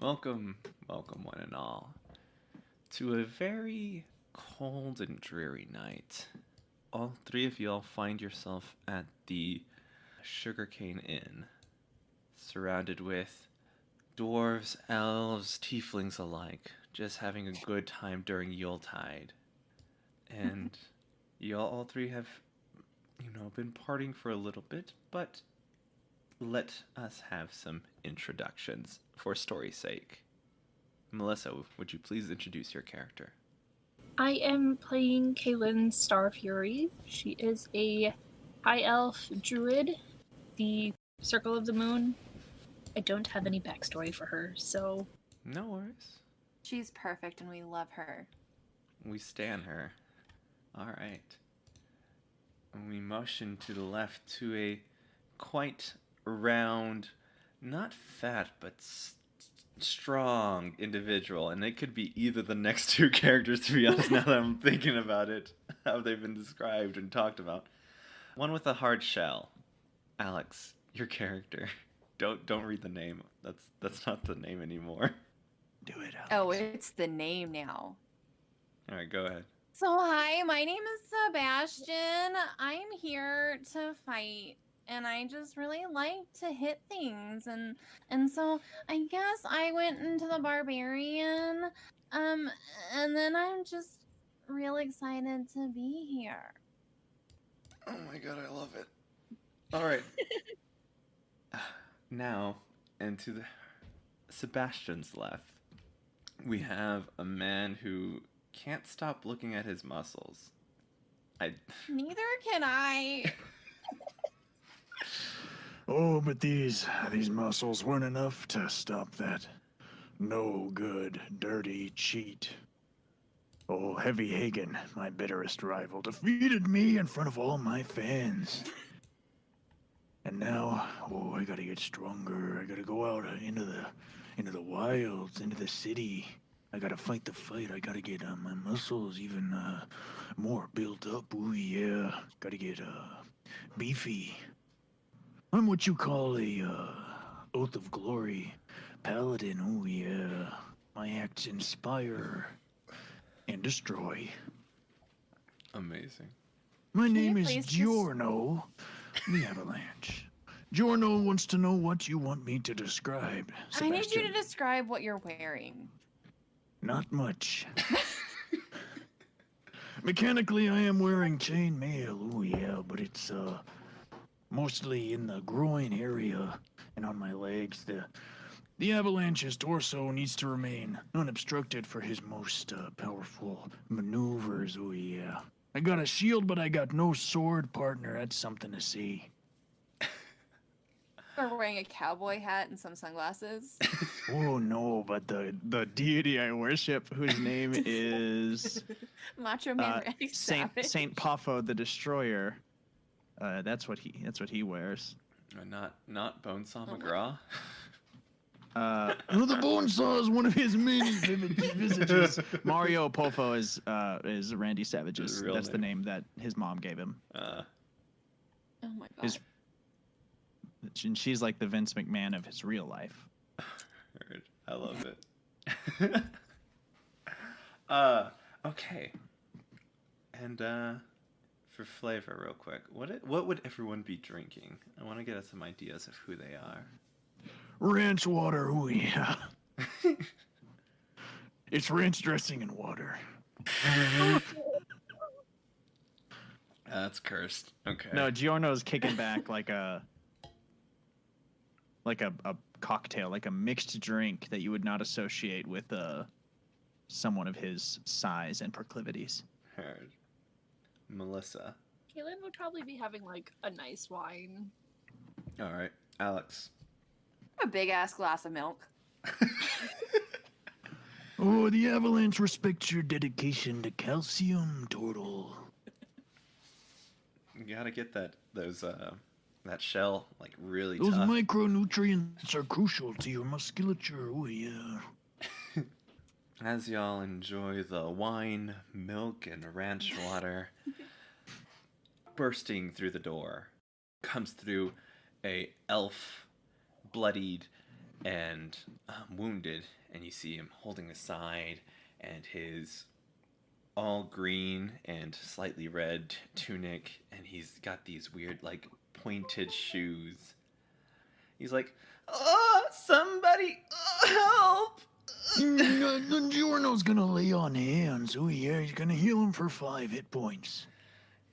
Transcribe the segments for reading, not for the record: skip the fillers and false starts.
Welcome, welcome, one and all, to a very cold and dreary night. All three of y'all find yourself at the Sugarcane Inn, surrounded with dwarves, elves, tieflings alike, just having a good time during Yuletide. And y'all all three have, been partying for a little bit, but let us have some introductions for story's sake. Melissa, would you please introduce your character? I am playing Kaylin Starfury. She is a high elf druid, the Circle of the Moon. I don't have any backstory for her, so... No worries. She's perfect and we love her. We stan her. Alright. And we motion to the left to a quite round, not fat, but strong individual. And it could be either the next two characters, to be honest, now that I'm thinking about it, how they've been described and talked about. One with a hard shell. Alex, your character. Don't read the name. That's not the name anymore. Do it, Alex. Oh, it's the name now. Alright, go ahead. So hi, my name is Sebastian. I'm here to fight and I just really like to hit things and so I guess I went into the barbarian and then I'm just real excited to be here. Oh my god, I love it. Alright. Now, and to the Sebastian's left, we have a man who can't stop looking at his muscles. Neither can I. Oh, but these muscles weren't enough to stop that no good, dirty cheat. Oh, Heavy Hagen, my bitterest rival, defeated me in front of all my fans. And now, I gotta get stronger. I gotta go out into the wilds, into the city. I gotta fight the fight. I gotta get my muscles even more built up. Ooh, yeah. Gotta get beefy. I'm what you call a Oath of Glory paladin. Ooh, yeah. My acts inspire and destroy. Amazing. My Can name you is please just- Giorno, the Avalanche. Giorno wants to know what you want me to describe. I need you Sebastian. to describe what you're wearing. Not much. Mechanically, I am wearing chainmail, ooh yeah, but it's mostly in the groin area and on my legs. The Avalanche's torso needs to remain unobstructed for his most powerful maneuvers, ooh yeah. I got a shield, but I got no sword, partner. That's something to see. You're wearing a cowboy hat and some sunglasses. Oh no, but The deity I worship, whose name is Macho Man Randy Savage. Saint Poffo the Destroyer. That's what he wears. Not Bonesaw Oh my McGraw. the Bonesaw is one of his many visages. Mario Poffo is Randy Savage's. His real That's the name. name that his mom gave him. Oh my god. His and she's like the Vince McMahon of his real life. Heard. I love it. Okay. And for flavor, real quick, what would everyone be drinking? I want to get some ideas of who they are. Ranch water, ooh yeah. It's ranch dressing and water. That's cursed. Okay. No, Giorno's kicking back like a cocktail, like a mixed drink that you would not associate with someone of his size and proclivities. Heard. Melissa. Kaylin would probably be having, like, a nice wine. All right. Alex. A big ass glass of milk. Oh, the Avalanche respects your dedication to calcium, turtle. You gotta get that shell like really Those tough. micronutrients are crucial to your musculature, oh yeah. As y'all enjoy the wine, milk, and ranch water, bursting through the door comes through a elf, bloodied, and wounded, and you see him holding a side, and his all green and slightly red tunic, and he's got these weird, like, pointed shoes. He's like, "Oh, somebody, help!" Giorno's gonna lay on hands. Oh yeah, he's gonna heal him for 5 hit points.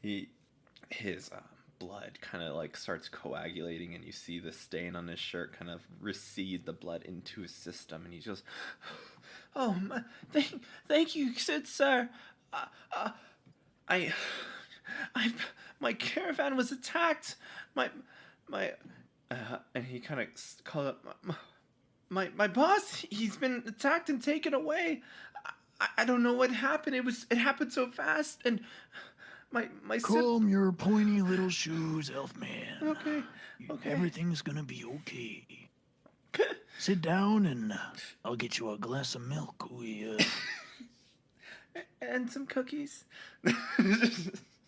His blood kind of like starts coagulating, and you see the stain on his shirt kind of recede the blood into his system, and he just, "Oh, thank you, good sir. My caravan was attacked. And he kind of called up, my boss. He's been attacked and taken away. I don't know what happened. It happened so fast, and my Calm your pointy little shoes, Elfman. Okay. Everything's gonna be okay. Sit down and I'll get you a glass of milk. And some cookies.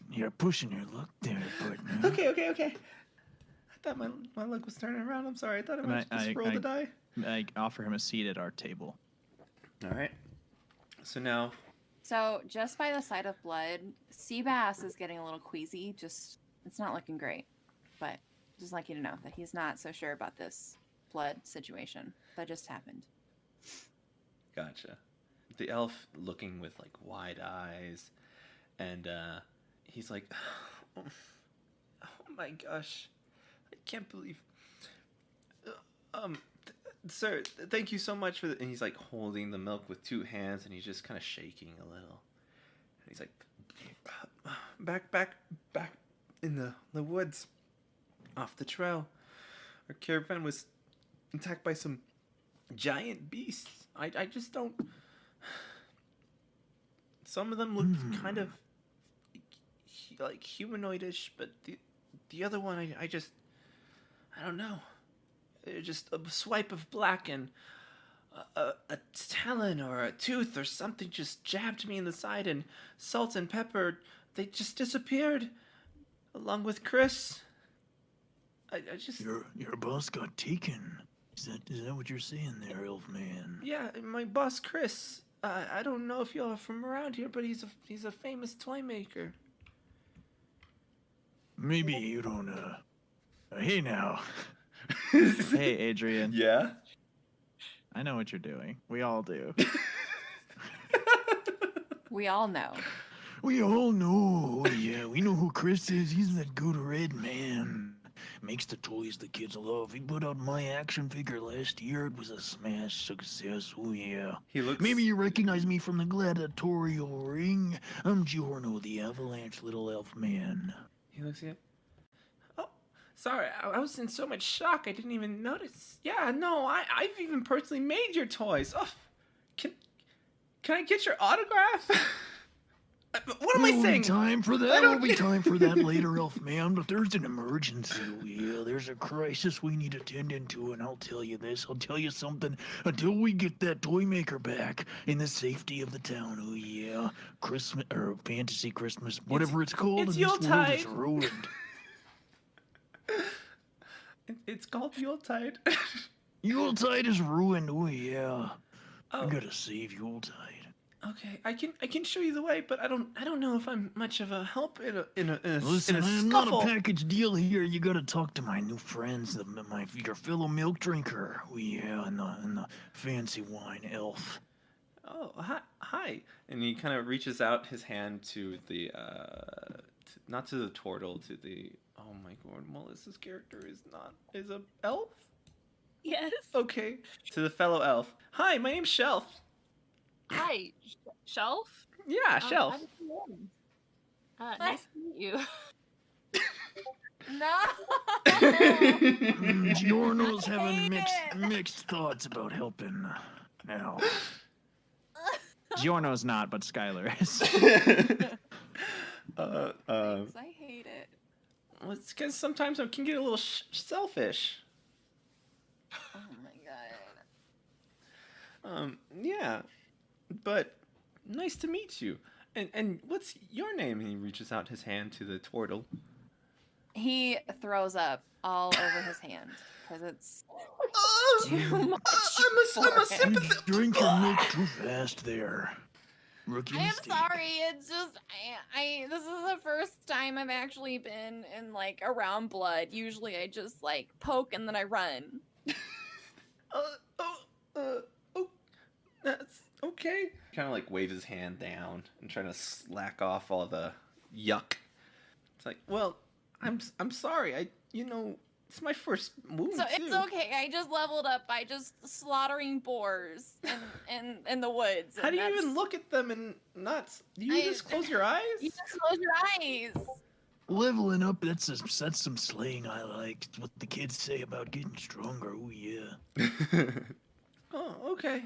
You're pushing your luck there, partner. Okay. I thought my luck was turning around. I'm sorry. I thought I might just roll the die. I offer him a seat at our table. All right. So now. So just by the sight of blood, Seabass is getting a little queasy. It's not looking great. But just like you to know that he's not so sure about this blood situation that just happened. Gotcha. The elf looking with like wide eyes, and he's like, "Oh my gosh, I can't believe, sir, thank you so much for the," and he's like holding the milk with 2 hands, and he's just kind of shaking a little, and he's like, back in the woods off the trail, our caravan was attacked by some giant beasts. I just don't. Some of them looked kind of like humanoidish, but the other one, I don't know. Just a swipe of black and a talon or a tooth or something just jabbed me in the side, and salt and pepper, they just disappeared along with Chris. I just... Your boss got taken. Is that what you're saying there, Elfman? Yeah, my boss Chris. I don't know if y'all are from around here, but he's a famous toy maker. Maybe you don't. Hey now. Hey, Adrian. Yeah. I know what you're doing. We all do. We all know. We all know. Yeah, we know who Chris is. He's that good red man. Makes the toys the kids love. He put out my action figure last year. It was a smash success. Oh yeah. He looks. Maybe you recognize me from the gladiatorial ring. I'm Giorno, the avalanche little elf man. He looks at. Oh, sorry. I was in so much shock. I didn't even notice. Yeah, no. I've even personally made your toys. Oh, can I get your autograph? What am I saying? Time for that. There'll be time for that later, elf man. But there's an emergency. Oh, yeah, there's a crisis we need to tend into, and I'll tell you this. I'll tell you something. Until we get that toy maker back in the safety of the town. Oh yeah, Christmas or fantasy Christmas, whatever it's called. It's in this world is Yuletide. ruined. It's called Yuletide. Yuletide is ruined. Oh yeah. Oh. I gotta save Yuletide. Okay, I can show you the way, but I don't know if I'm much of a help in a Listen, in a I'm not scuffle. a package deal here. You gotta talk to my new friends, your fellow milk drinker. Oh yeah, and the fancy wine elf. Oh, hi. And he kind of reaches out his hand to the not to the turtle, to the. Oh my god, Melissa's character is a elf. Yes. Okay, to the fellow elf. Hi, my name's Shelf. Hi, Shelf. Yeah, Shelf. How did you learn? Nice to meet you. No. Giorno's having hate it. mixed thoughts about helping now. Giorno's not, but Skylar is. Thanks, I hate it. Well, it's because sometimes I can get a little selfish. Oh my god. Yeah, but nice to meet you. And what's your name? And he reaches out his hand to the turtle. He throws up all over his hand because it's too much. I'm a for him. You sympath- drink your milk too fast there. Rookie I am mistake. sorry. It's just I this is the first time I've actually been in like around blood. Usually I just like poke and then I run. Oh, that's okay. Kind of like waves his hand down and trying to slack off all the yuck. It's like, well, I'm sorry. It's my first wound So too. it's okay. I just leveled up by just slaughtering boars in the woods. How and do you even that's- look at them and not? Do you I- just close your eyes? You just close your eyes. Leveling up, that's some slang I like. It's what the kids say about getting stronger. Oh, yeah. Oh, okay.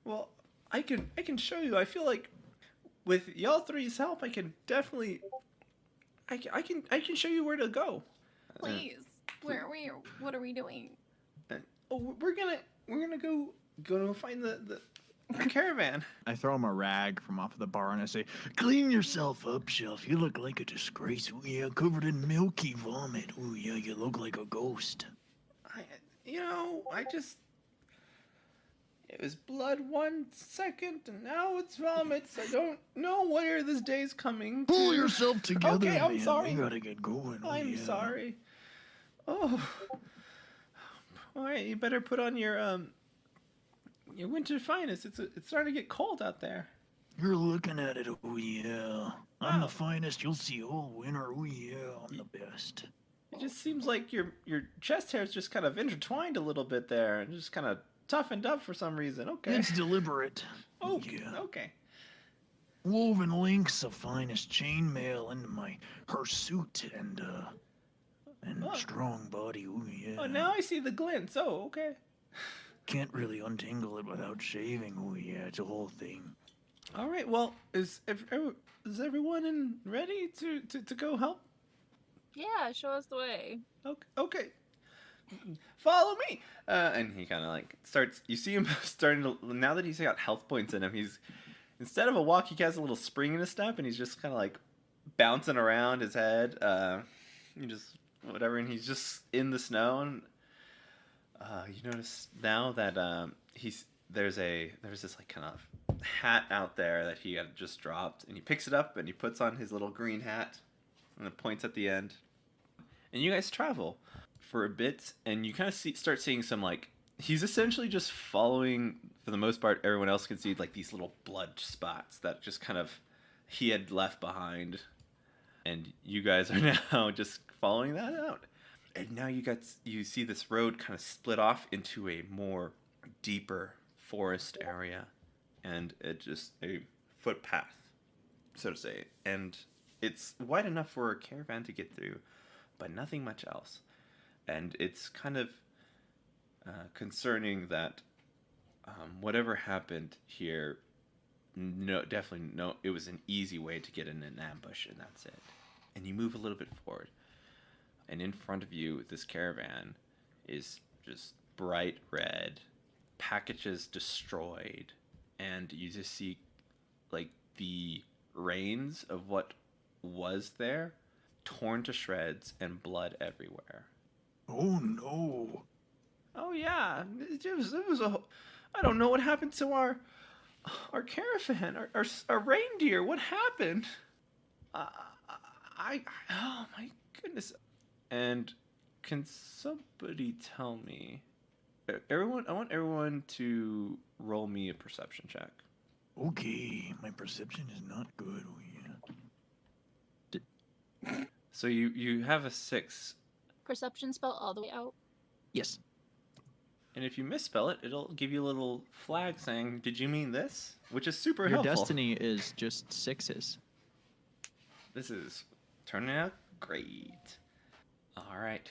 Well, I can show you. I feel like with y'all three's help, I can definitely. I can show you where to go. Please. Where are we? What are we doing? We're gonna go find the caravan. I throw him a rag from off of the bar and I say, Clean yourself up, Shelf. You look like a disgrace. Oh, yeah, covered in milky vomit. Oh, yeah, you look like a ghost. It was blood 1 second, and now it's vomits. I don't know where this day's coming. Pull yourself together, Okay, I'm man. sorry. We gotta get going. Oh, I'm yeah. sorry. Oh, all right. You better put on your winter finest. It's starting to get cold out there. You're looking at it. Oh, yeah. I'm Wow. the finest you'll see all winter. Oh, yeah. I'm the best. It just seems like your chest hair's just kind of intertwined a little bit there, and just kind of toughened up for some reason. Okay. It's deliberate. Oh, yeah. okay. Woven links of finest chainmail into my hirsute and Oh. strong body. Oh, yeah. Oh, now I see the glints. Oh, okay. Can't really untangle it without shaving. Oh, yeah. It's a whole thing. All right. Well, is everyone ready to go help? Yeah, show us the way. Okay. Follow me. And he kind of like starts. You see him starting to. Now that he's got health points in him, he's instead of a walk, he has a little spring in his step, and he's just kind of like bouncing around his head. You just whatever, and he's just in the snow. And you notice now that there's this like kind of hat out there that he had just dropped, and he picks it up and he puts on his little green hat, and it points at the end. And you guys travel for a bit, and you kind of start seeing some like he's essentially just following, for the most part, everyone else can see like these little blood spots that just kind of he had left behind, and you guys are now just following that out. And now you see this road kind of split off into a more deeper forest area, and it just a footpath, so to say, and it's wide enough for a caravan to get through, but nothing much else. And it's kind of concerning that whatever happened here, definitely no, it was an easy way to get in an ambush, and that's it. And you move a little bit forward, and in front of you, this caravan is just bright red, packages destroyed, and you just see like the reins of what was there torn to shreds and blood everywhere. Oh, no. Oh yeah, it was a. I don't know what happened to our caravan, our reindeer. What happened? Oh my goodness. And can somebody tell me? Everyone, I want everyone to roll me a perception check. Okay, my perception is not good. Oh, yeah. So you have a 6, Perception spell all the way out. yes. and if you misspell it, it'll give you a little flag saying, "Did you mean this?" Which is super Your helpful. destiny is just 6s. This is turning out great. All right,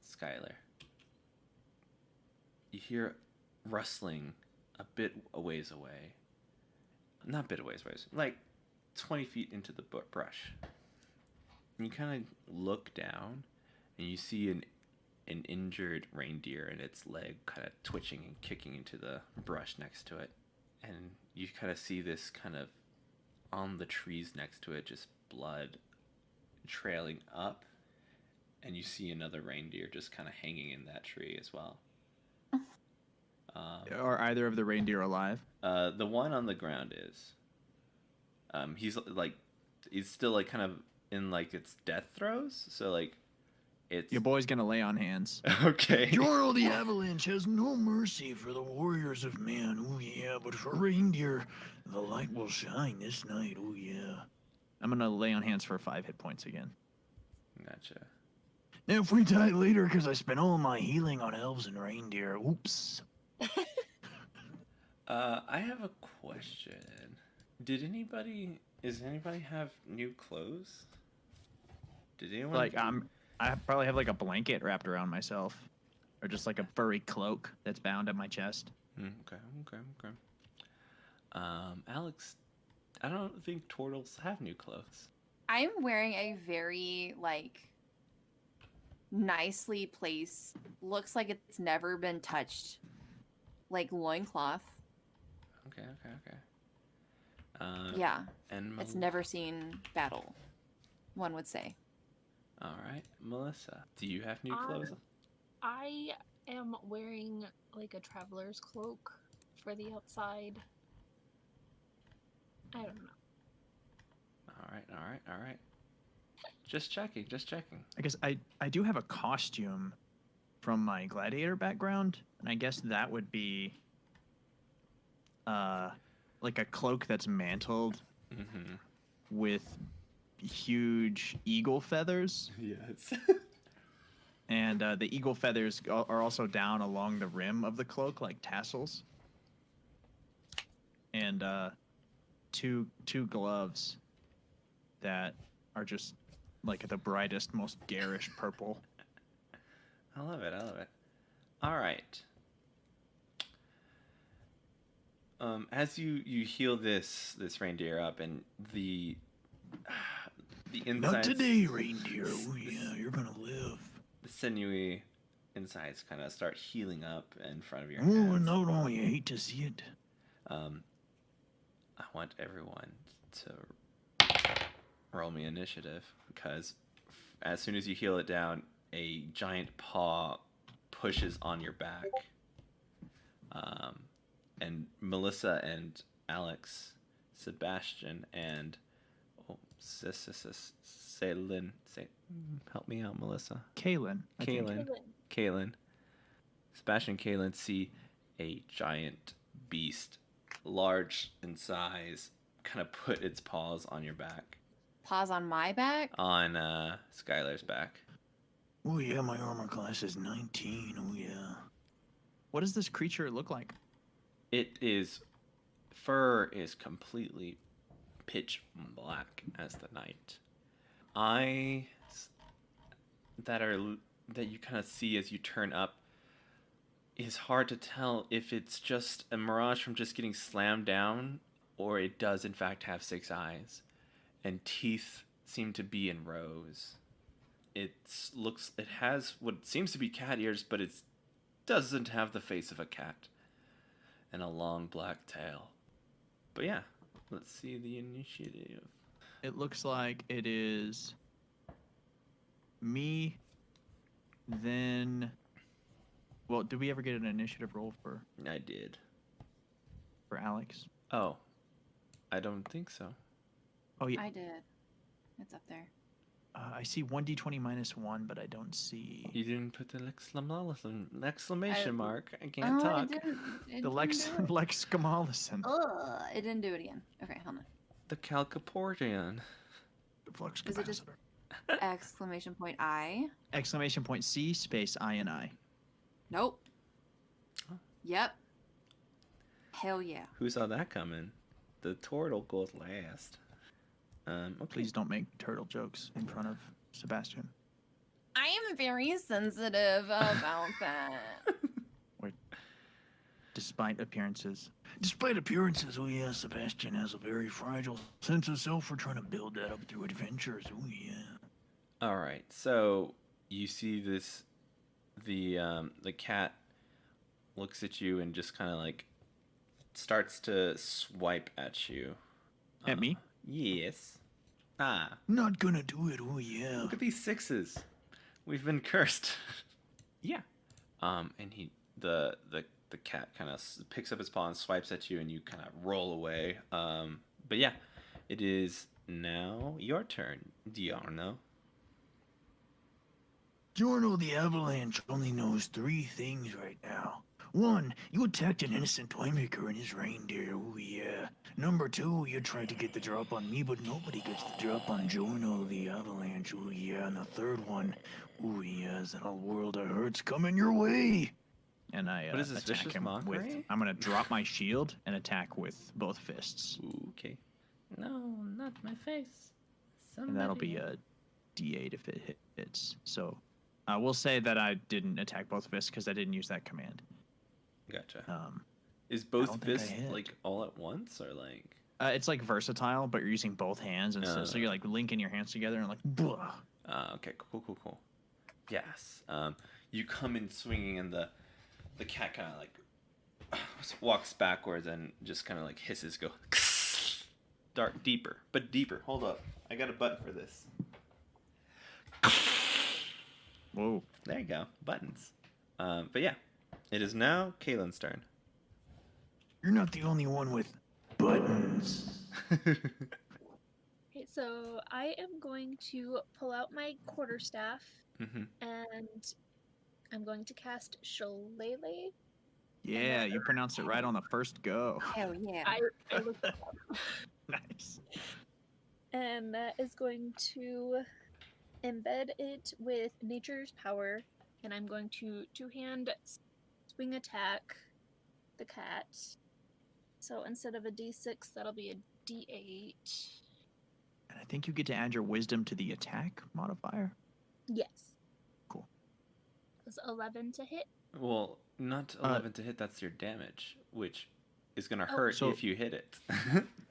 Skylar. You hear rustling a bit a ways away. Not bit a ways, like 20 feet into the brush. And you kind of look down, and you see an injured reindeer and its leg kind of twitching and kicking into the brush next to it. And you kind of see this kind of on the trees next to it, just blood trailing up. and you see another reindeer just kind of hanging in that tree as well. Are either of the reindeer alive? The one on the ground is. He's still like kind of in like its death throes. So like, it's Your boy's gonna lay on hands. okay. Jorl the Avalanche has no mercy for the warriors of man, oh yeah, but for reindeer, the light will shine this night, oh yeah. I'm gonna lay on hands for 5 hit points again. Gotcha. Now if we die later because I spent all my healing on elves and reindeer, oops. I have a question. Does anybody have new clothes? Did anyone Like I probably have like a blanket wrapped around myself, or just like a furry cloak that's bound at my chest. Okay. Alex, I don't think turtles have new clothes. I'm wearing a very like nicely placed, looks like it's never been touched, like loincloth. Okay. Yeah, And it's never seen battle, one would say. All right, Melissa, do you have new clothes? I am wearing like a traveler's cloak for the outside. I don't know. All right. Just checking. I guess I do have a costume from my gladiator background, and I guess that would be like a cloak that's mantled Mm-hmm. with huge eagle feathers, Yes. and the eagle feathers are also down along the rim of the cloak like tassels, and two gloves that are just like the brightest, most garish purple. I love it. All right. As you heal this reindeer up, and the insides, Not today, reindeer, oh yeah, you're gonna live. the sinewy insides kind of start healing up in front of your Oh, hands. no, you hate to see it. I want everyone to roll me initiative, because as soon as you heal it down, a giant paw pushes on your back. And Melissa and Alex, Sebastian and Celine, help me out, Melissa. Kaylin. I think. Kaylin. Sebastian and Kaylin see a giant beast, large in size, kind of put its paws on your back. Paws on my back? On Skylar's back. Oh yeah, my armor class is 19, oh yeah. What does this creature look like? Fur is completely pitch black as the night. Eyes that you kind of see as you turn up, is hard to tell if it's just a mirage from just getting slammed down, or it does in fact have 6 eyes, and teeth seem to be in rows. It has what seems to be cat ears, but it doesn't have the face of a cat, and a long black tail. But yeah, let's see the initiative. It looks like it is me, then... Well, did we ever get an initiative roll for I did. Alex? Oh, I don't think so. Oh, yeah. I did. It's up there. I see 1d20 minus 1, but I don't see... You didn't put the exclamation mark. I Oh, can't talk. It The Lex Gamalison. Ugh, it didn't do it again. Okay, hold on. The Calcaportian. The flux Is it just capacitor. exclamation point I? Exclamation point C space I and I. Nope. Oh. Yep. Hell yeah. Who saw that coming? The turtle goes last. Okay. Please don't make turtle jokes in front of Sebastian. I am very sensitive about that. Despite appearances. Despite appearances, oh yeah, Sebastian has a very fragile sense of self. We're trying to build that up through adventures, oh yeah. All right. So you see this. The cat looks at you and just kind of like starts to swipe at you. At me? Yes. Not gonna do it, oh yeah. Look at these 6s. we've been cursed. Yeah. And the cat kind of picks up its paw and swipes at you, and you kind of roll away. But yeah, it is now your turn, Diarno. Giorno the Avalanche only knows 3 things right now. 1, you attacked an innocent toymaker and his reindeer, ooh yeah. Number 2, you tried to get the drop on me, but nobody gets the drop on Giorno the Avalanche, ooh yeah. And the third one, ooh yeah, is a world of hurts coming your way. And I What is this, attack vicious him with. mockery? I'm gonna drop my shield and attack with both fists, Ooh, okay. No, not my face. and that'll be a D8 if it hits. So, I will say that I didn't attack both fists because I didn't use that command. Gotcha. Is don't both think I fists hit. like all at once, or like? It's like versatile, but you're using both hands, and so you're like linking your hands together and like. Blah. Okay, cool. Yes. You come in swinging, and the cat kind of like walks backwards and just kind of like hisses, go dark, deeper. Hold up, I got a button for this. Whoa. There you go, buttons. But yeah, it is now Kaylin's turn. You're not the only one with buttons. Okay, so I am going to pull out my quarterstaff Mm-hmm. and I'm going to cast Shillelagh. Yeah, you pronounced it right on the first go. Hell yeah. I looked it up. Nice. And that is going to embed it with nature's power. And I'm going to two-hand swing attack the cat. So instead of a d6, that'll be a d8. And I think you get to add your wisdom to the attack modifier. Yes. Cool. It's 11 to hit. Well, not 11 to hit. That's your damage, which is gonna Oh. hurt So- if you hit it.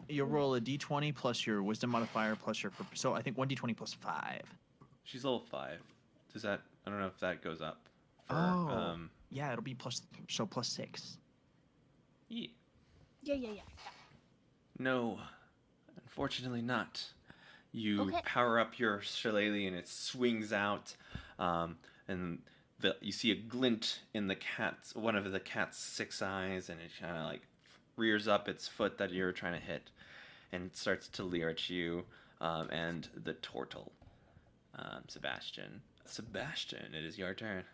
You'll roll a d20 plus your wisdom modifier plus your. So I think 1d20 plus 5. She's level 5. Does that? I don't know if that goes up. For, Oh. Yeah, it'll be plus 6. Yeah. Yeah. No, unfortunately not. You Okay. power up your shillelagh and it swings out, and you see a glint in one of the cat's 6 eyes, and it kind of like rears up its foot that you're trying to hit, and starts to leer at you, and the turtle, Sebastian. Sebastian, it is your turn.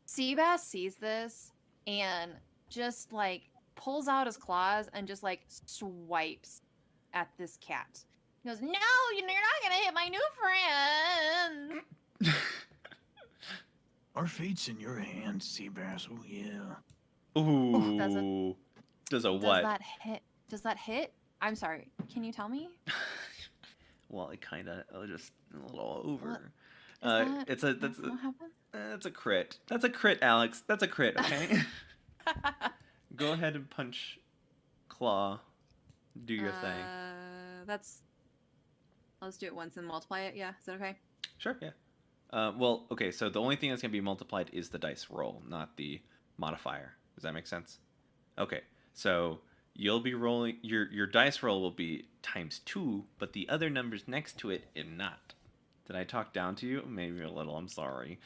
Seabass sees this and just like pulls out his claws and just like swipes at this cat. He goes, "No, you're not gonna hit my new friend." Our fate's in your hands, Seabass, oh yeah. Ooh. Does it- Does a Does what? that hit? Does that hit? I'm sorry. Can you tell me? Well, it kind of just a little over. Is It's that- that's what happened? that's a crit. That's a crit, Alex. That's a crit. Okay. Go ahead and punch Claw. Do your thing. That's. Let's do it once and multiply it. Yeah, is that okay? Sure. Yeah. Well, okay. So the only thing that's gonna be multiplied is the dice roll, not the modifier. Does that make sense? Okay. So you'll be rolling your dice roll will be ×2, but the other numbers next to it are not. Did I talk down to you? Maybe a little. I'm sorry.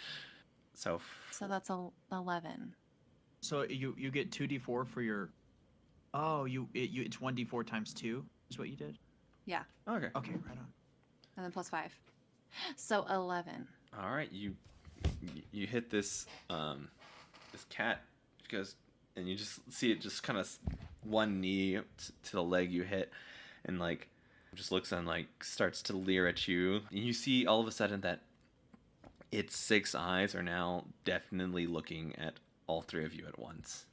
So. So that's 11. So you get 2d4 for your. Oh, it's 1d4 times 2 is what you did. Yeah, Okay. Okay, right on. and then plus 5. So 11. All right, you hit this this cat goes, and you just see it just kind of one knee to the leg you hit, and like just looks and like starts to leer at you. And you see all of a sudden that its 6 eyes are now definitely looking at all 3 of you at once.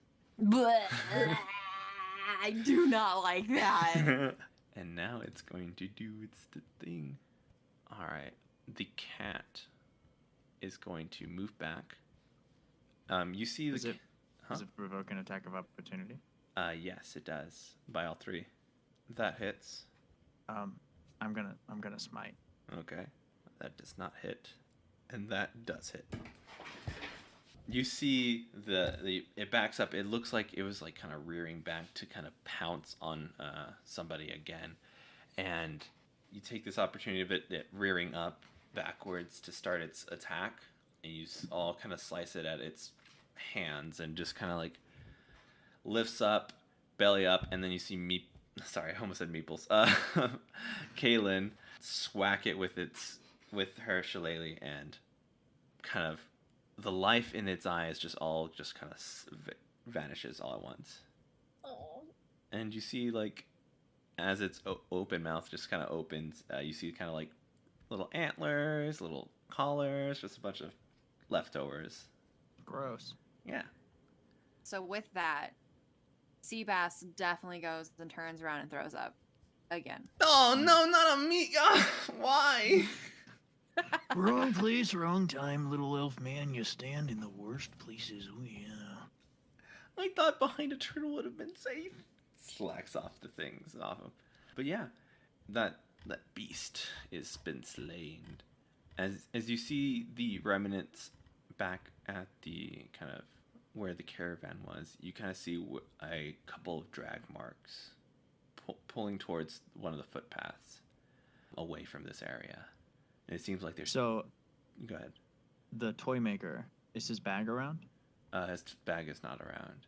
I do not like that. And now it's going to do its thing. All right, the cat is going to move back. You see the. Does it, Huh? does it provoke an attack of opportunity? Yes, it does. By all 3. That hits. I'm gonna smite. Okay. That does not hit. And that does hit. You see it backs up. It looks like it was like kind of rearing back to kind of pounce on somebody again. And you take this opportunity of it rearing up, backwards to start its attack, and you all kind of slice it at its hands, and just kind of like lifts up, belly up, and then you see Sorry, I almost said meeples. Kaylin swack it with her shillelagh, and kind of the life in its eyes just kind of vanishes all at once. Oh. And you see, like, as its open mouth just kind of opens, you see kind of like little antlers, little collars, just a bunch of leftovers. Gross. Yeah. So with that, Seabass definitely goes and turns around and throws up again. Oh no, not on me! Why? Wrong place, wrong time, little elf man. You stand in the worst places. Oh yeah. I thought behind a turtle would have been safe. Slacks off the things off him. But yeah, that beast is been slain. As you see the remnants back at the kind of where the caravan was, you kind of see a couple of drag marks pulling towards one of the footpaths away from this area. And it seems like there's... So, go ahead. The toy maker, is his bag around? His bag is not around.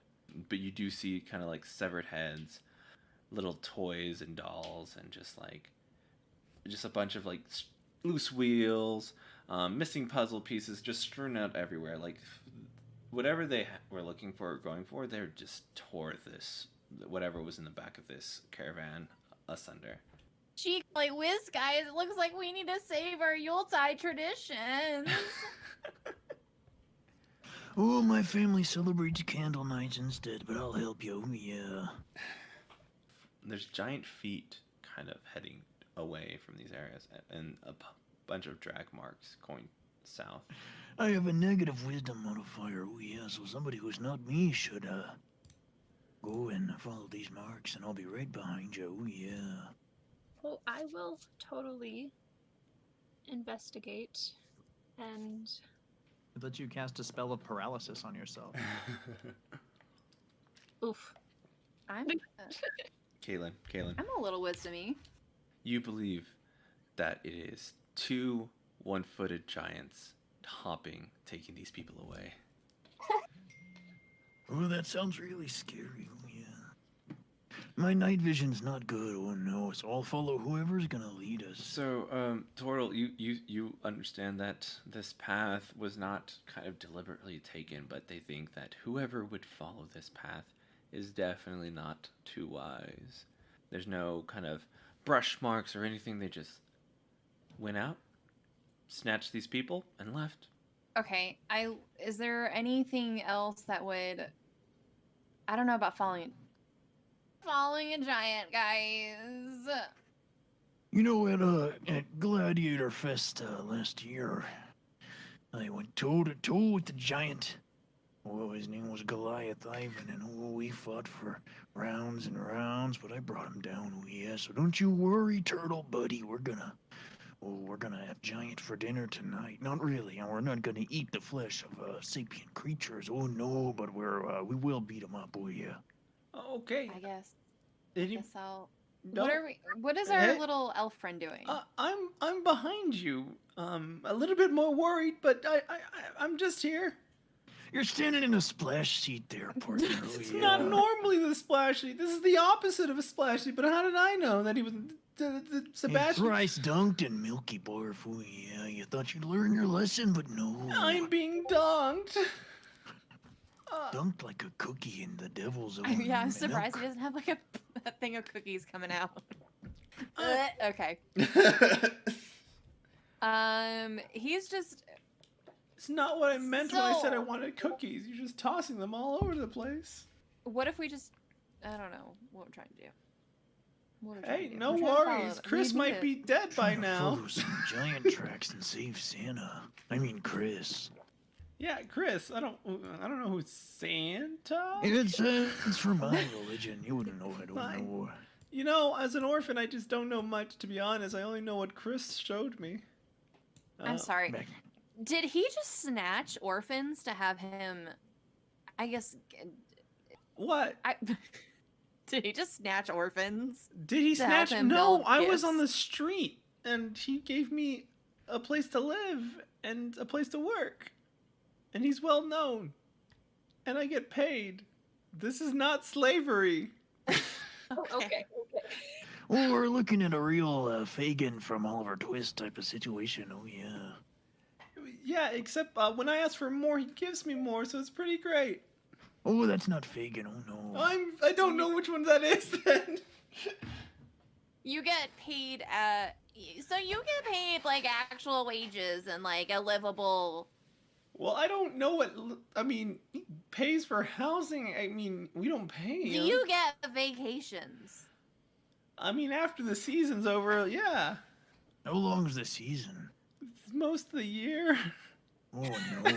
But you do see kind of like severed heads, little toys and dolls, and just a bunch of like loose wheels, missing puzzle pieces just strewn out everywhere. Like whatever they were looking for or going for, they just tore whatever was in the back of this caravan asunder. Cheek like whiz, guys. It looks like we need to save our Yuletide traditions. Oh, my family celebrates candle nights instead, but I'll help you. Oh, yeah. There's giant feet kind of heading away from these areas, and a bunch of drag marks going south. I have a negative wisdom modifier. Oh, yeah, so somebody who's not me should, go and follow these marks, and I'll be right behind you. Oh, yeah. Well, I will totally investigate and... It lets you cast a spell of paralysis on yourself. Oof. I'm Kaylin. a little wisdomy. You believe that it is 2 one-footed giants hopping, taking these people away. Oh, that sounds really scary. Oh, yeah. My night vision's not good. Oh, no. So I'll follow whoever's gonna lead us. So, Tortle, you understand that this path was not kind of deliberately taken, but they think that whoever would follow this path is definitely not too wise. There's no kind of brush marks or anything. They just went out, snatched these people, and left. Okay, is there anything else that would... I don't know about following a giant, guys. You know, at Gladiator Fest last year, I went toe-to-toe with the giant. Oh, his name was Goliath Ivan, and oh, we fought for rounds and rounds, but I brought him down. Oh, yeah, so don't you worry, turtle buddy. We're gonna have giant for dinner tonight. Not really, and we're not gonna eat the flesh of sapient creatures. Oh, no, but we will beat them up. Oh, yeah. Okay. I guess. Did you? Guess I'll... No. What is our little elf friend doing? I'm behind you. A little bit more worried, but I'm just here. You're standing in a splash seat there, partner. Oh, It's yeah. not normally the splashy. This is the opposite of a splashy. But how did I know that he was the Hey, Sebastian? thrice dunked in milky barf. Oh, yeah, you thought you'd learn your lesson, but no. I'm being dunked. Dunked like a cookie in the devil's own Yeah, I'm milk. surprised he doesn't have like a thing of cookies coming out. Okay. He's just... It's not what I meant when I said I So- wanted cookies. You're just tossing them all over the place. What if we just... I don't know what we're trying to do. What we're trying Hey, to do. no We're trying to follow worries. them. Chris We need might to- be dead by Trying to now. follow some giant tracks and save Santa. I mean, Chris. Yeah, Chris. I don't know who's Santa. It's from my religion. You wouldn't know. I don't Fine. know. You know, as an orphan, I just don't know much, to be honest. I only know what Chris showed me. I'm sorry. Back- Did he just snatch orphans to have him... I guess... What? Did he just snatch orphans? Did he To help snatch? him No, build I was on the gifts. street, and he gave me a place to live and a place to work. And he's well known. And I get paid. This is not slavery. Okay. Oh, we're looking at a real Fagin from Oliver Twist type of situation. Oh, yeah. Yeah, except when I ask for more, he gives me more, so it's pretty great. Oh, that's not Fagin. Oh, no. I don't know which one that is then. You get paid so you get paid like actual wages and like a livable. Well, I don't know what. I mean, he pays for housing. I mean, we don't pay Do him. you get vacations? I mean, after the season's over, yeah. How long's the season? It's most of the year. Oh, no.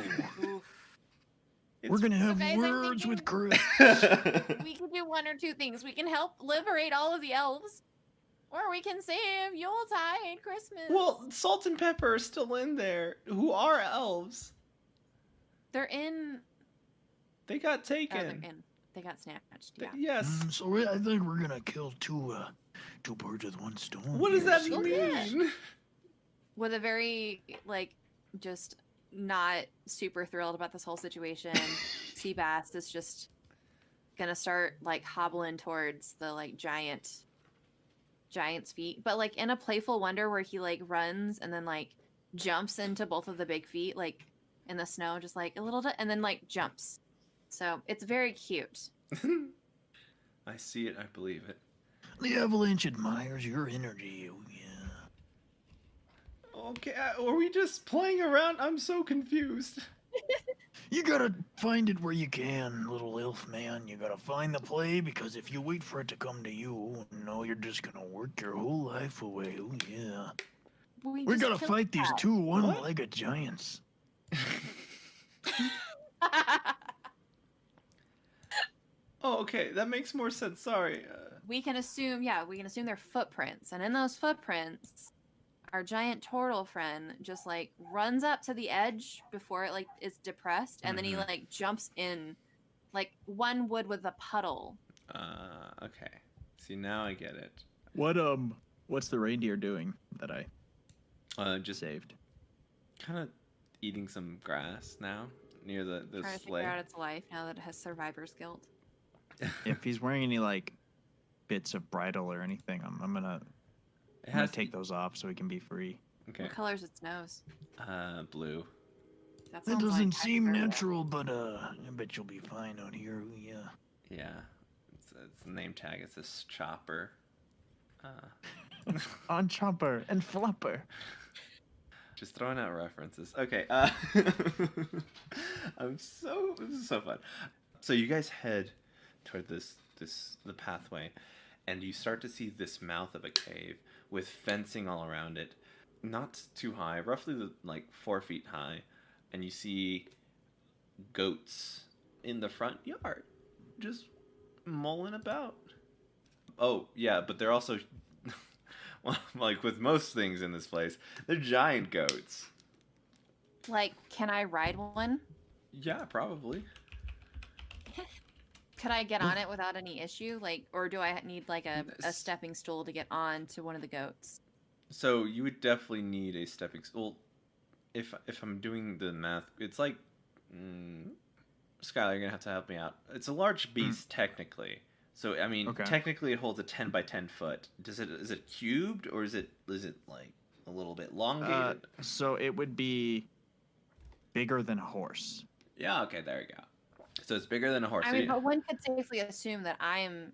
We're It's- going to have guys, I'm words with thinking- Chris. We can do one or two things. We can help liberate all of the elves, or we can save Yuletide, Christmas. Well, Salt and Pepper are still in there, who are elves. they're in. They got Oh, they're taken. in. They got snatched. Yeah. Yes. So I think we're going to kill two birds with one stone. What does here, that so- mean? With a very like just not super thrilled about this whole situation. Seabass is just gonna start like hobbling towards the like giant's feet, but like in a playful wonder where he like runs and then like jumps into both of the big feet like in the snow, just like a little bit, and then like jumps. So it's very cute. I see it. I believe it. The avalanche admires your energy. Oh, yeah. Okay, are we just playing around? I'm so confused. You gotta find it where you can, little elf man. You gotta find the play, because if you wait for it to come to you, no, you're just gonna work your whole life away. Oh, yeah. We just gotta killed fight these that. two one-legged giants. Oh, okay, that makes more sense. Sorry. We can assume their footprints, and in those footprints, our giant turtle friend just like runs up to the edge before it like is depressed, and then he like jumps in, like one would with a puddle. Okay. See, now I get it. What's the reindeer doing that I Just saved? kind of eating some grass now near the Trying to sleigh. figure out its life now that it has survivor's guilt. If he's wearing any like bits of bridle or anything, I'm gonna It I'm gonna has take those off so he can be free. Okay. What color's its nose? Blue. That That sounds like doesn't seem Skylar. natural, but I bet you'll be fine out here. Oh, yeah. Yeah. It's the name tag. It says Chopper. On Chomper and Flopper. Just throwing out references. Okay. This is so fun. So you guys head toward the pathway, and you start to see this mouth of a cave with fencing all around it, not too high, roughly like 4 feet high, and you see goats in the front yard, just mulling about. Oh yeah, but they're also, well, like with most things in this place, they're giant goats. Like, can I ride one? Yeah, probably. Could I get on it without any issue? Like, or do I need like a Yes. stepping stool to get on to one of the goats? So you would definitely need a stepping stool. If I'm doing the math, it's like, Skylar, you're gonna have to help me out. It's a large beast technically. So I mean, Okay. technically it holds a 10 by 10 foot. Is it cubed, or is it like a little bit elongated? So it would be bigger than a horse. Yeah. Okay. There you go. So it's bigger than a horse. I So mean, you- but one could safely assume that I'm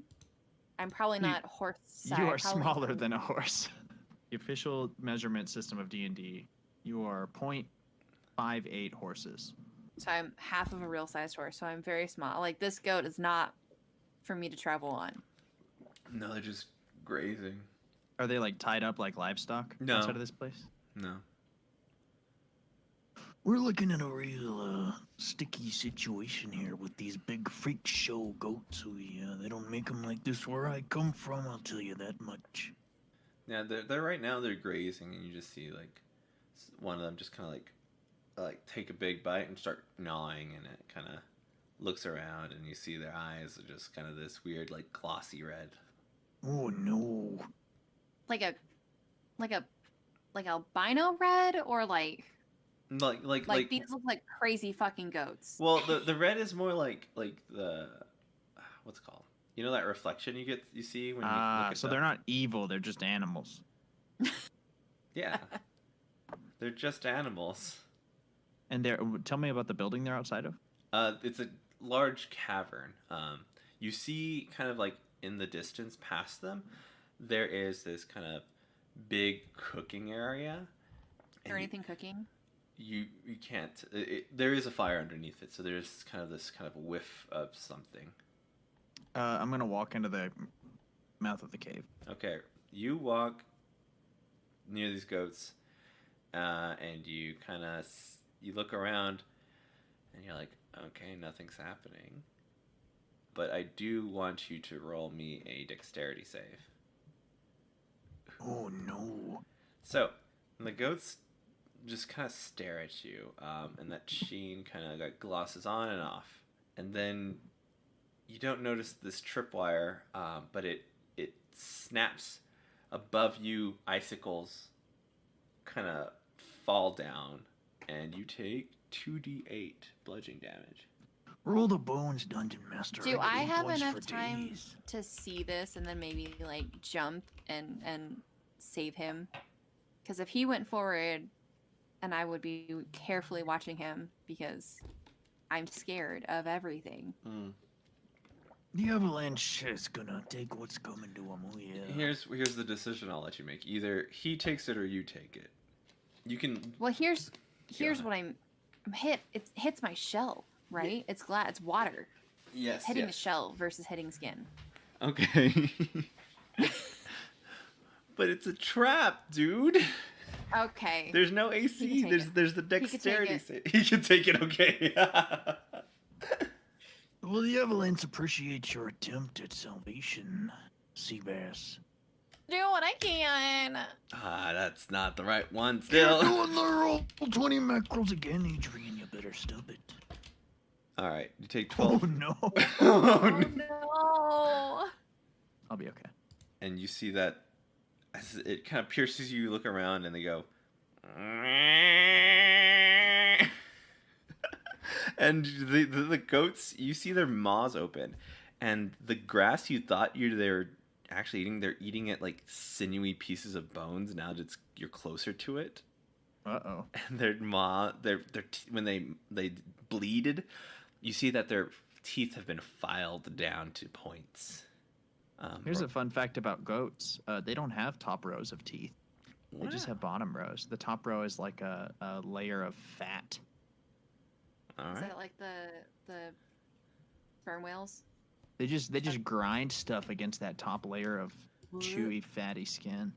probably not horse size. You are smaller than a horse. The official measurement system of D&D, you are 0.58 horses. So I'm half of a real sized horse. So I'm very small. Like this goat is not for me to travel on. No, they're just grazing. Are they like tied up like livestock No. outside of this place? No. We're looking at a real sticky situation here with these big freak show goats. Oh, yeah. They don't make them like this where I come from, I'll tell you that much. Yeah, they're right now they're grazing, and you just see like one of them just kind of like take a big bite and start gnawing, and it kind of looks around, and you see their eyes are just kind of this weird like glossy red. Oh, no. Like a albino red, or like Like these look like crazy fucking goats. well, the red is more like the what's it called? You know that reflection you see when you look at So them? they're not evil, they're just animals. Yeah. They're just animals. And tell me about the building they're outside of. It's a large cavern. You see kind of like in the distance past them, there is this kind of big cooking area. Is there anything cooking? You can't. There is a fire underneath it, so there's kind of this kind of whiff of something. I'm gonna walk into the mouth of the cave. Okay, you walk near these goats, and you kind of you look around, and you're like, okay, nothing's happening. But I do want you to roll me a dexterity save. Oh no. So the goats just kind of stare at you, and that sheen kind of like glosses on and off, and then you don't notice this tripwire, but it snaps above you. Icicles kind of fall down, and you take 2d8 bludgeoning damage. Roll the bones, Dungeon Master. Do get I hit have points enough for time days. to see this and then maybe like jump and save him? Because if he went forward, and I would be carefully watching him because I'm scared of everything. The avalanche is gonna take what's coming to him. Oh yeah. Here's the decision I'll let you make. Either he takes it or you take it. You can. Well, here's ahead. what I'm hit. It hits my shell, right? It's glass. It's water. Yes. It's hitting the shell versus hitting skin. Okay. But it's a trap, dude. Okay. There's no AC. can take There's the take dexterity. it. He can take it. Okay. Well, the avalanche appreciates your attempt at salvation, Seabass. Do what I can. That's not the right one. You're Still. doing the roll 20 mackerels again, Adrian. You better stop it. All right. You take Oh 12. no. Oh, no. No. I'll be okay. And you see that as it kind of pierces you. You look around and they go. And the goats, you see their maws open, and the grass you thought they were actually eating, they're eating it like sinewy pieces of bones. Now that you're closer to it, Uh-oh. and when they bleeded, you see that their teeth have been filed down to points. Here's a fun fact about goats. They don't have top rows of teeth. They just have bottom rows. The top row is like a layer of fat. All Is right. that like the sperm whales? They just grind stuff against that top layer of chewy, fatty skin.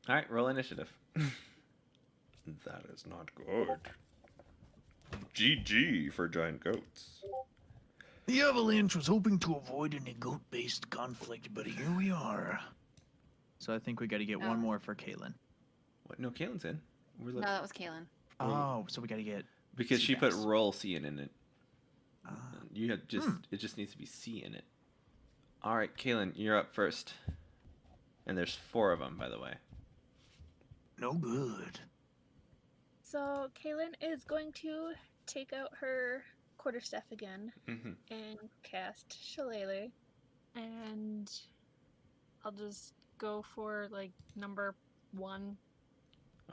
All right. Roll initiative. That is not good. GG for giant goats. The avalanche was hoping to avoid any goat-based conflict, but here we are. So I think we got to get Oh. one more for Caitlin. What? No, Caitlin's in. We're No, that was Kaylin. Oh, so we got to get because she put Seabass. roll C in it. Ah. You had it just needs to be C in it. All right, Kaylin, you're up first. And there's 4 of them, by the way. No good. So Kaylin is going to take out her quarterstaff again Mm-hmm. and cast Shillelagh, and I'll just go for like number 1.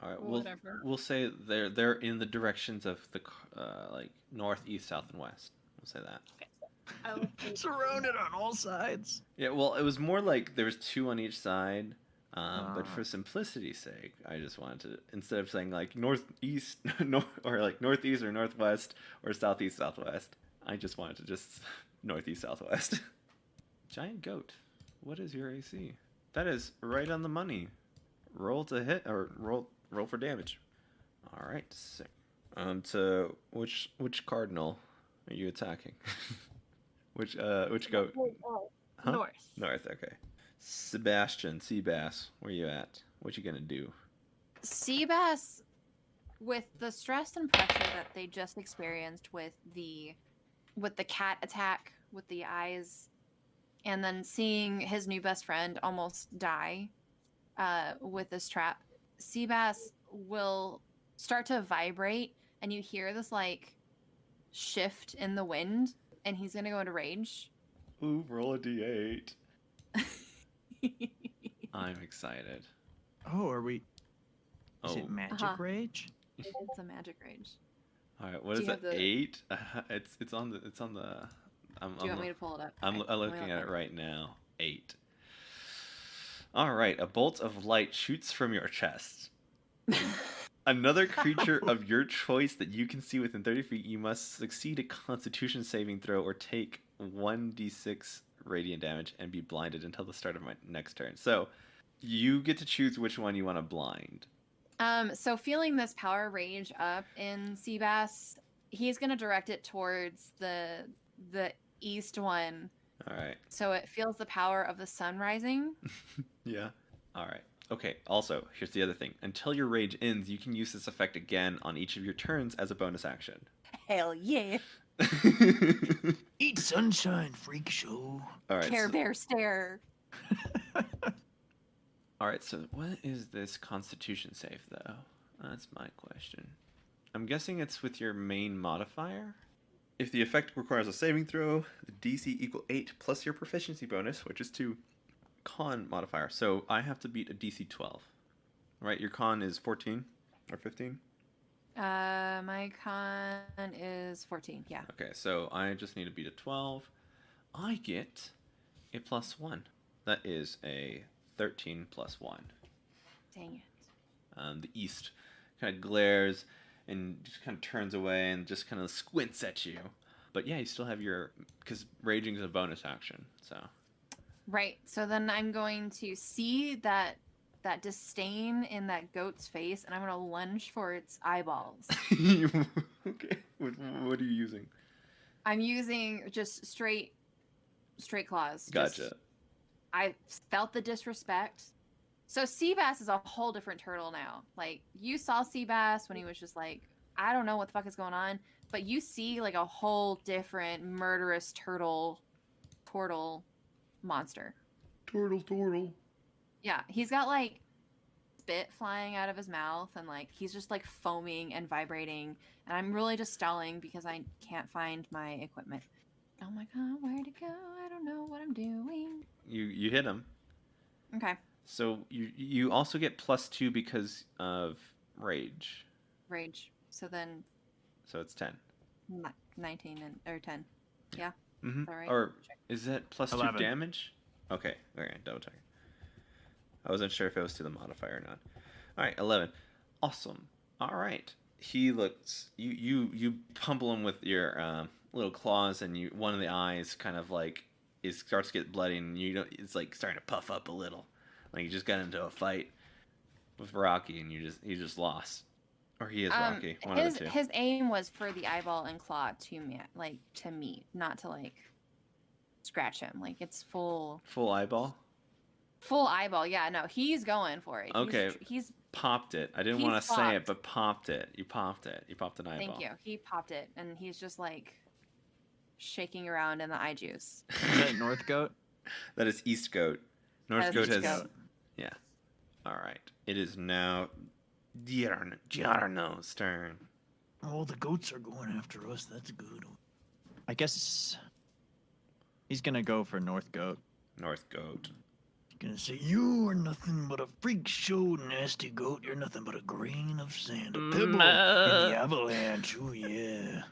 All right, Whatever. we'll say they're in the directions of the like north, east, south, and west. We'll say that. I will take Surrounded on all sides. Yeah, well, it was more like there was 2 on each side. But for simplicity's sake, I just wanted to, instead of saying like northeast, or like northeast or northwest or southeast, southwest, I just wanted to just northeast, southwest. Giant goat. What is your AC? That is right on the money. Roll to hit or roll for damage. All right, sick. To which cardinal are you attacking? which goat? Huh? North. North. Okay. Seabass, where you at? What you gonna do? Seabass, with the stress and pressure that they just experienced with the cat attack with the eyes, and then seeing his new best friend almost die with this trap, Seabass will start to vibrate, and you hear this like shift in the wind, and he's gonna go into rage. Ooh, roll a d8. I'm excited. Oh, are we? Is Oh, it magic Uh-huh. rage? It's a magic rage. all right. What Do is you that? have the- 8? It's on the. Do you want me to pull it up? I'm Okay, let me looking look at at it right now. 8. All right. A bolt of light shoots from your chest. Another creature of your choice that you can see within 30 feet, you must succeed a Constitution saving throw or take 1d6 radiant damage and be blinded until the start of my next turn. So, you get to choose which one you want to blind. So feeling this power rage up in Seabass, he's gonna direct it towards the east one, All right. so it feels the power of the sun rising. Yeah. All right. Okay. Also, here's the other thing. Until your rage ends, you can use this effect again on each of your turns as a bonus action. Hell yeah! Eat sunshine, freak show. All right. Care Bear stare. All right. So, what is this Constitution save, though? That's my question. I'm guessing it's with your main modifier. If the effect requires a saving throw, the DC equal 8 plus your proficiency bonus, which is 2. Con modifier. So I have to beat a DC 12. Right? Your con is 14 or 15? My con is 14. Yeah. Okay, so I just need to beat a 12. I get a +1. That is a 13 + 1. Dang it. The east kind of glares and just kind of turns away and just kind of squints at you. But yeah, you still have your... Because raging is a bonus action, so... Right. So then I'm going to see that disdain in that goat's face, and I'm gonna lunge for its eyeballs. Okay. What are you using? I'm using just straight claws. Gotcha. I felt the disrespect. So Seabass is a whole different turtle now. Like, you saw Seabass when he was just like, I don't know what the fuck is going on, but you see like a whole different murderous turtle monster. Turtle. Yeah, he's got like spit flying out of his mouth, and like he's just like foaming and vibrating, and I'm really just stalling because I can't find my equipment. Oh my god, where to go? I don't know what I'm doing. You hit him. Okay. So you also get +2 because of rage. Rage. So then So it's 10. 19 or 10. Yeah. Mm-hmm. Is that right? Or is that +2 11. damage? Okay. Okay. Double check. I wasn't sure if it was to the modifier or not. All right. 11. Awesome. All right. He looks. You pummel him with your little claws, and one of the eyes kind of like starts to get bloody, and it's like starting to puff up a little. Like you just got into a fight with Rocky, and you just lost. Or he is Rocky. One of the two. His aim was for the eyeball and claw to meet, not to like scratch him. Like it's full Eyeball. Full eyeball. Yeah, no, he's going for it. Okay. He's Popped it. I didn't He want to say it, popped. but popped it. You popped it. You popped an eyeball. thank you. He popped it, and he's just like shaking around in the eye juice. Is that North Goat? That is East Goat. North That is Goat East has. Goat. Yeah. All right. It is now Giarno's turn. Oh, the goats are going after us. That's good. I guess he's gonna go for North Goat. North Goat. Gonna say, you are nothing but a freak show, nasty goat. You're nothing but a grain of sand, a pebble in the avalanche. Oh, yeah.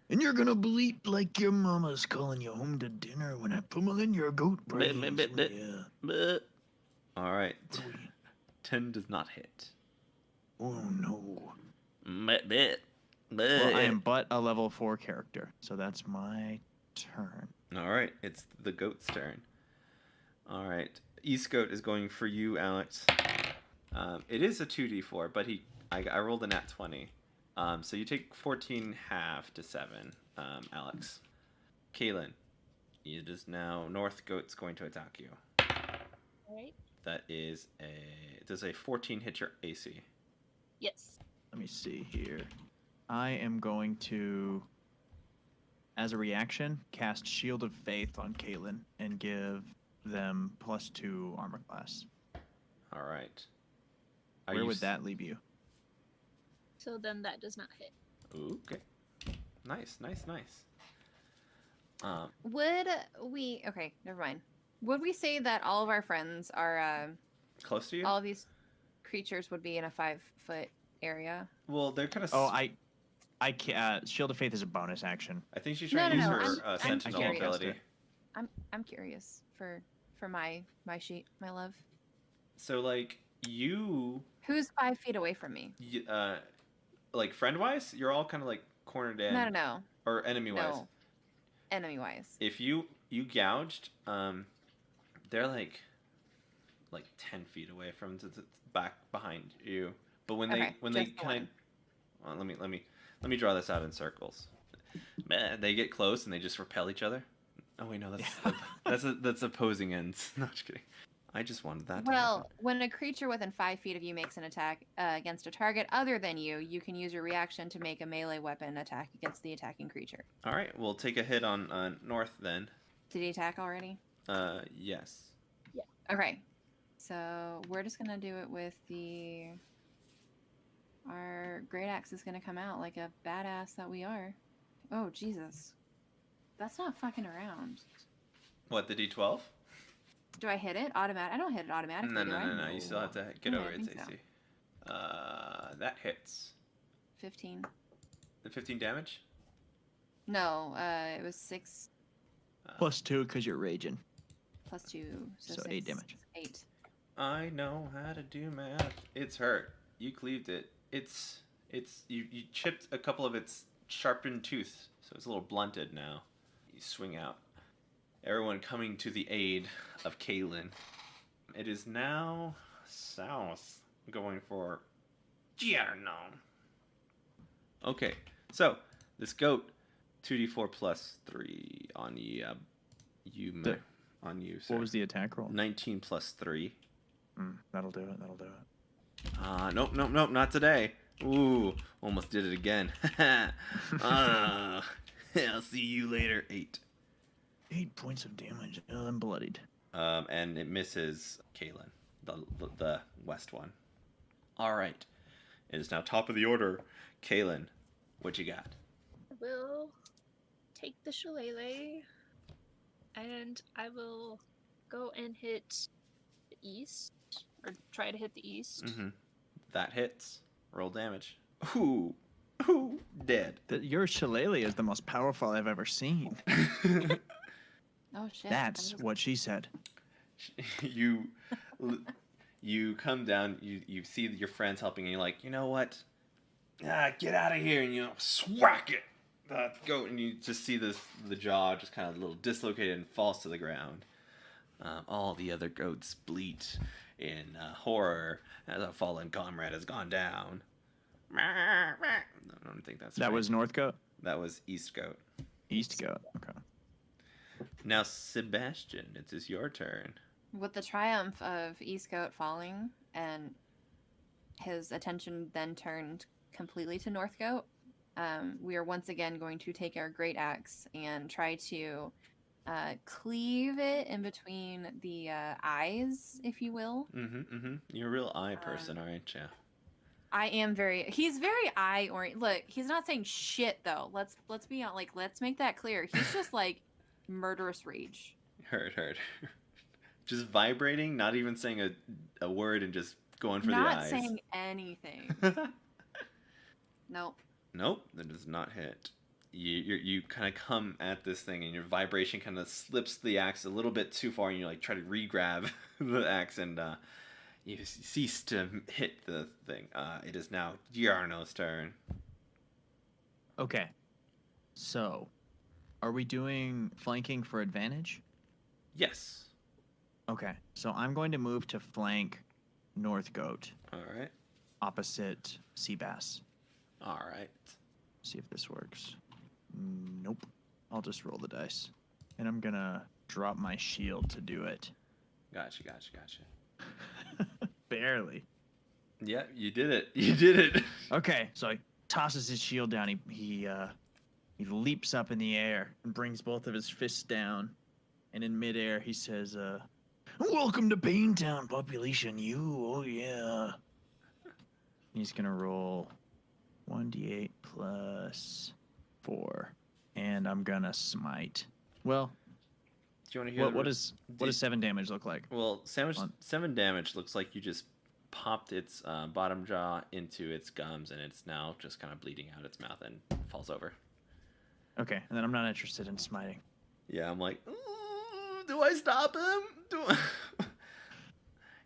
And you're gonna bleat like your mama's calling you home to dinner when I pummel in your goat brains. Oh, yeah. All right. What do we- 10 does not hit. Oh, no. Well, I am but a level 4 character, so that's my turn. All right. It's the goat's turn. All right. East Goat is going for you, Alex. It is a 2d4, but I rolled a nat 20. So you take 14 half to 7, Alex. Kaylin, it is now North Goat's going to attack you. Alright. That is does a 14 hit your AC? Yes. Let me see here. I am going to, as a reaction, cast Shield of Faith on Caitlin and give them +2 armor class. All right. Where would that leave you? So then that does not hit. Okay. Nice. Would we? Okay, never mind. Would we say that all of our friends are Close to you? all of these creatures would be in a 5-foot area? Well, they're kind of. Oh, I can't. Shield of Faith is a bonus action. I think she's trying to use No, her I'm sentinel curious. ability. I'm curious for my sheet, my love. So like you, Who's 5 feet away from me? like friend wise, you're all kind of like cornered in. No. Or enemy wise. No. Enemy wise. If you gouged, they're like 10 feet away from the back behind you. But when Okay, they just the kind of, well, let me draw this out in circles. They get close and they just repel each other. Oh wait, no, that's opposing ends. No, just kidding. I just wanted that. Well, when a creature within 5 feet of you makes an attack against a target other than you, you can use your reaction to make a melee weapon attack against the attacking creature. All right, we'll take a hit on North then. Did he attack already? Yes. Okay. So we're just gonna do it with our great axe is gonna come out like a badass that we are. Oh Jesus, that's not fucking around. What, the D12? Do I hit it automatic? I don't hit it automatically. No. do I? You still have to get Okay, over I its think so. AC. That hits. 15. The 15 damage. No, it was 6 +2 because you're raging. plus 2, so, So 6, 8 damage. 8. I know how to do math. It's hurt. You cleaved it. It's you chipped a couple of its sharpened tooth, so it's a little blunted now. You swing out. Everyone coming to the aid of Kaylin. It is now south, going for Giarno. Okay, so this goat, 2d4 plus 3 on you. On you. Sir. What was the attack roll? 19 plus 3. That'll do it. Nope, not today. Ooh, almost did it again. I'll see you later. 8. 8 points of damage. I'm bloodied. And it misses Kaylin, the west one. All right, it is now top of the order. Kaylin, what you got? I will take the shillelagh and I will go and hit the east, or try to hit the east. Mm-hmm. That hits. Roll damage. Ooh, dead. Your shillelagh is the most powerful I've ever seen. Oh shit. That's what she said. You come down. You see your friends helping, and you're like, you know what? Get out of here! And you swack it. Goat, and you just see the jaw just kind of a little dislocated and falls to the ground. All the other goats bleat in horror as a fallen comrade has gone down. I don't think that's That right. was North Goat? That was East Goat. East Goat. Okay. Now, Sebastian, it is your turn. With the triumph of East Goat falling and his attention then turned completely to North Goat, we are once again going to take our great axe and try to cleave it in between the eyes, if you will. You're a real eye person, aren't you? I am he's very eye oriented. Look, he's not saying shit though. Let's be on, like, let's make that clear. He's just like murderous rage. Heard. Just vibrating, not even saying a word, and just going for the eyes. Not saying anything. Nope. Nope, that does not hit. You kind of come at this thing, and your vibration kind of slips the axe a little bit too far, and you like try to re-grab the axe, and you cease to hit the thing. It is now Giarno's turn. Okay. So, are we doing flanking for advantage? Yes. Okay. So I'm going to move to flank North Goat, All right. opposite Seabass. All right. See if this works. Nope. I'll just roll the dice. And I'm gonna drop my shield to do it. Gotcha. Barely. Yeah, you did it. Okay, so he tosses his shield down. He leaps up in the air and brings both of his fists down. And in midair, he says, "Welcome to Paintown, population. Oh yeah." He's gonna roll 1d8 plus 4, and I'm gonna smite. Well, Do you want to hear what does 7 damage look like? Well, 7 damage looks like you just popped its bottom jaw into its gums, and it's now just kind of bleeding out its mouth and falls over. Okay, and then I'm not interested in smiting. Yeah, I'm like, "Ooh, do I stop him?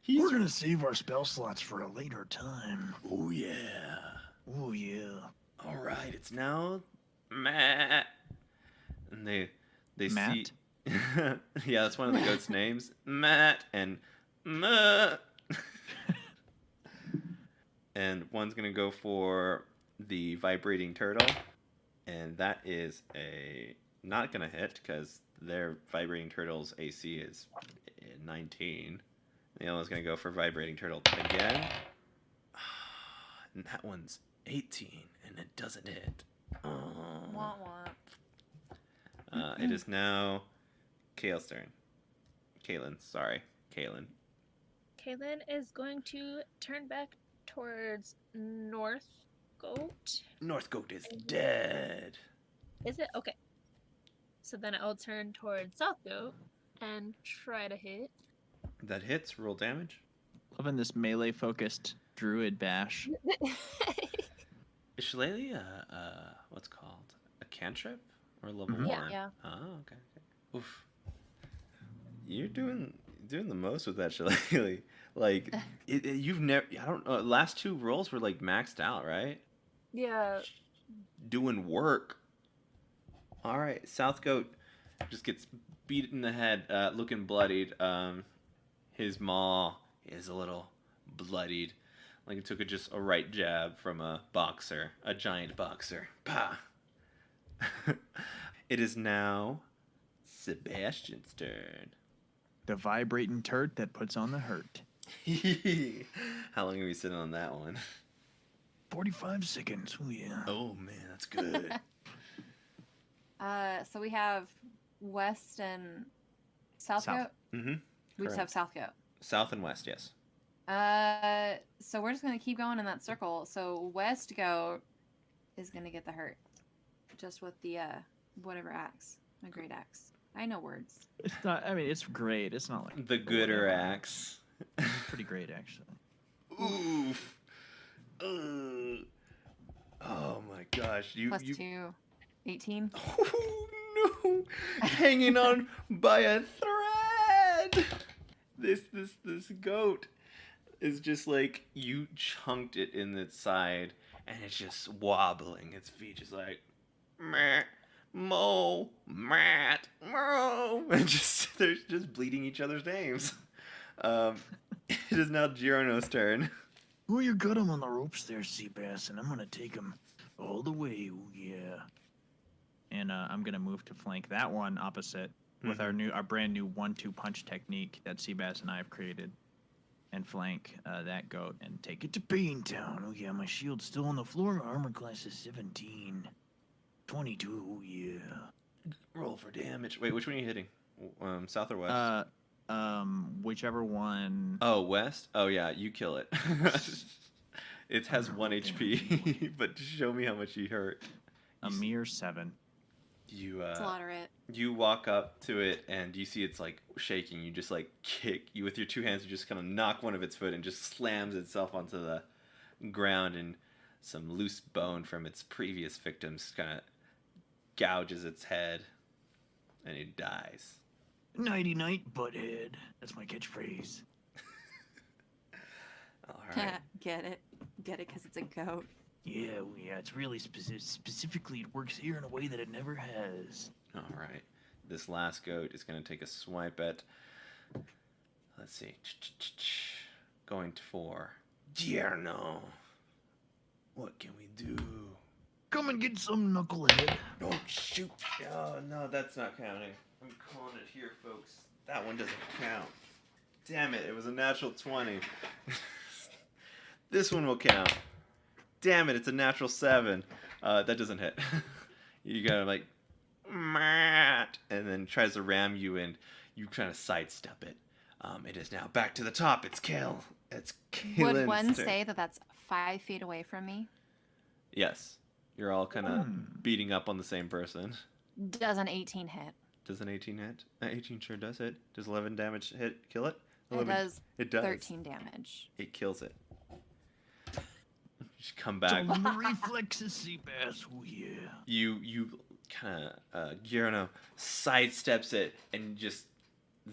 We're gonna save our spell slots for a later time. Oh yeah. Oh yeah. All right, it's now Matt, and they Matt? see. Yeah, that's one of the goats' names, Matt and Matt. And one's gonna go for the vibrating turtle, and that is not gonna hit because their vibrating turtle's AC is 19. The other one's gonna go for vibrating turtle again, and that one's 18, and it doesn't hit. Wah, wah. It is now Kale's turn. Kaylin. Kaylin is going to turn back towards North Goat. North Goat is dead. Is it? Okay. So then I'll turn towards South Goat and try to hit. That hits. Roll damage. Loving this melee-focused druid bash. Is Shillelagh what's called a cantrip or a level Mhm. 1? Yeah. Oh, okay. Oof. You're doing the most with that Shillelagh. Like you've never. I don't know. Last 2 rolls were like maxed out, right? Yeah. Doing work. All right, South Goat just gets beat in the head, looking bloodied. His maw is a little bloodied, like it took just a right jab from a boxer, a giant boxer. Pah! It is now Sebastian's turn. The vibrating turd that puts on the hurt. How long are we sitting on that one? 45 seconds. Oh yeah. Oh man, that's good. So we have West and South South. Goat. Mm-hmm. We just have South Goat. South and west, yes. So we're just gonna keep going in that circle. So West Goat is gonna get the hurt, just with the whatever axe, a great axe. I know words. It's not. I mean, it's great. It's not like The gooder axe. pretty great actually. Oof. Oh my gosh. Plus 2, 18. Oh no! Hanging on by a thread. This goat is just like you chunked it in its side, and it's just wobbling. Its feet just like meh, mo, mat, mo, and just they're just bleeding each other's names. It is now Girono's turn. Oh, you got him on the ropes there, Seabass, and I'm gonna take him all the way. Oh yeah. And I'm gonna move to flank that one opposite with our brand new 1-2 punch technique that Seabass and I have created, and flank that goat and take it Get to Pain Town. Oh yeah, my shield's still on the floor. Armor class is 17. 22. Oh yeah. Roll for damage. Wait, which one are you hitting? South or west? Whichever one. Oh, west? Oh, yeah, you kill it. It has 1 HP, but show me how much you hurt. A mere 7. Slaughter it. You walk up to it, and you see it's, like, shaking. You just, like, kick. You with your 2 hands, you just kind of knock one of its foot and just slams itself onto the ground, and some loose bone from its previous victims kind of gouges its head, and it dies. Nighty night, butthead. That's my catchphrase. All right. Get it because it's a goat. Yeah, well, yeah, it's really specifically it works here in a way that it never has. All right. This last goat is going to take a swipe at, let's see, going for Giorno. What can we do? Come and get some, knucklehead. Don't shoot. Oh, no, that's not counting. I'm calling it here, folks. That one doesn't count. Damn it, it was a natural 20. This one will count. Damn it, it's a natural 7. That doesn't hit. You gotta like, Matt, and then tries to ram you, and you try to sidestep it. It is now back to the top. It's kill. It's killing. Would one say that that's 5 feet away from me? Yes. You're all kind of beating up on the same person. Does an 18 hit? Does an 18 hit? 18 sure does hit. Does 11 damage hit? Kill it? It 11. does. It does. 13 damage. It kills it. Just come back. All the reflexes, Seabass. Oh yeah. You kind of Giorno sidesteps it, and just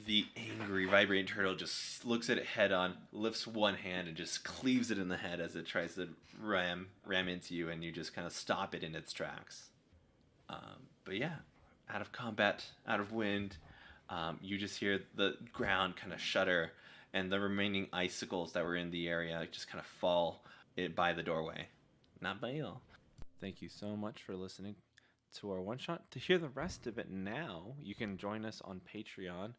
the angry vibrating turtle just looks at it head on, lifts one hand and just cleaves it in the head as it tries to ram into you, and you just kind of stop it in its tracks. But yeah, out of combat, out of wind, you just hear the ground kind of shudder, and the remaining icicles that were in the area just kind of fall by the doorway. Not by you. Thank you so much for listening to our one shot. To hear the rest of it now, you can join us on Patreon.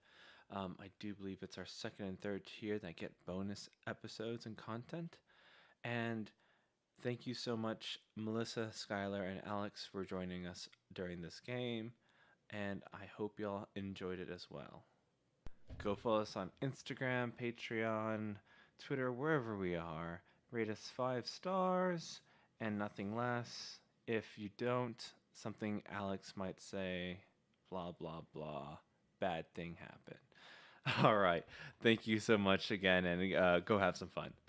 I do believe it's our second and third tier that get bonus episodes and content. And thank you so much, Melissa, Skylar, and Alex, for joining us during this game. And I hope y'all enjoyed it as well. Go follow us on Instagram, Patreon, Twitter, wherever we are. Rate us 5 stars and nothing less. If you don't, something Alex might say, blah, blah, blah, bad thing happened. All right. Thank you so much again, and go have some fun.